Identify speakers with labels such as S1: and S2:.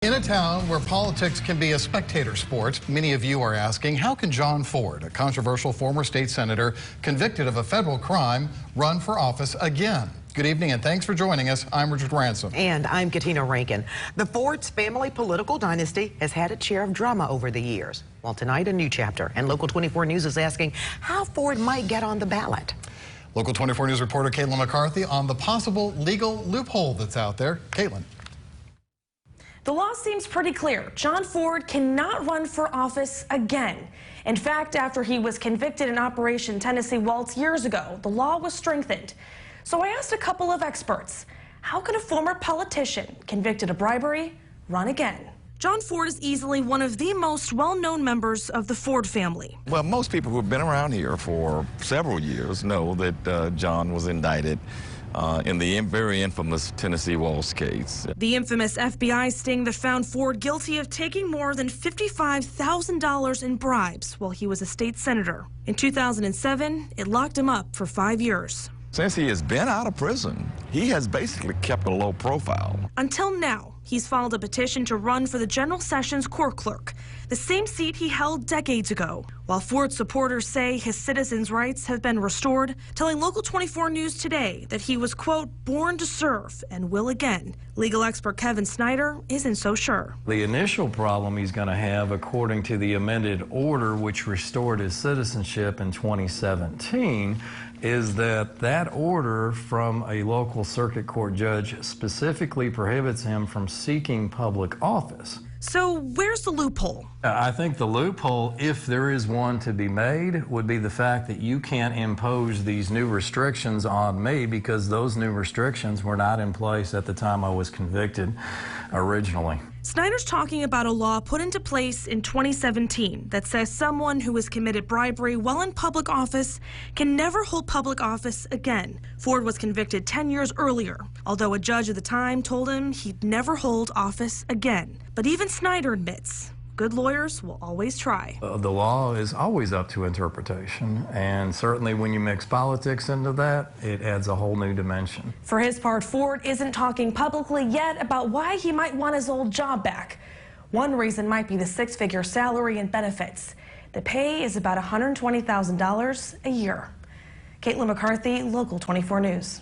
S1: In a town where politics can be a spectator sport, many of you are asking, how can John Ford, a controversial former state senator convicted of a federal crime, run for office again? Good evening and thanks for joining us. I'm Richard Ransom.
S2: And I'm Katina Rankin. The Ford's family political dynasty has had its share of drama over the years. Well, tonight a new chapter, and Local 24 News is asking how Ford might get on the ballot.
S1: Local 24 News reporter Caitlin McCarthy on the possible legal loophole that's out there. Caitlin.
S3: The law seems pretty clear. John Ford cannot run for office again. In fact, after he was convicted in Operation Tennessee Waltz years ago, the law was strengthened. So I asked a couple of experts, how can a former politician convicted of bribery run again? John Ford is easily one of the most well-known members of the Ford family.
S4: Well, most people who have been around here for several years know that John was indicted in the very infamous Tennessee Waltz case.
S3: The infamous FBI sting that found Ford guilty of taking more than $55,000 in bribes while he was a state senator. In 2007, it locked him up for 5 years.
S4: Since he has been out of prison, he has basically kept a low profile.
S3: Until now, he's filed a petition to run for the General Sessions Court Clerk, the same seat he held decades ago. While Ford supporters say his citizens' rights have been restored, telling Local 24 News today that he was, quote, born to serve and will again. Legal expert Kevin Snyder isn't so sure.
S5: The initial problem he's going to have, according to the amended order which restored his citizenship in 2017, is that order from a local circuit court judge specifically prohibits him from seeking public office.
S3: So where's the loophole?
S5: I think the loophole, if there is one to be made, would be the fact that you can't impose these new restrictions on me because those new restrictions were not in place at the time I was convicted originally.
S3: Snyder's talking about a law put into place in 2017 that says someone who has committed bribery while in public office can never hold public office again. Ford was convicted 10 years earlier, although a judge at the time told him he'd never hold office again. But even Snyder admits good lawyers will always try.
S5: The law is always up to interpretation, and certainly when you mix politics into that, it adds a whole new dimension.
S3: For his part, Ford isn't talking publicly yet about why he might want his old job back. One reason might be the six-figure salary and benefits. The pay is about $120,000 a year. Caitlin McCarthy, Local 24 News.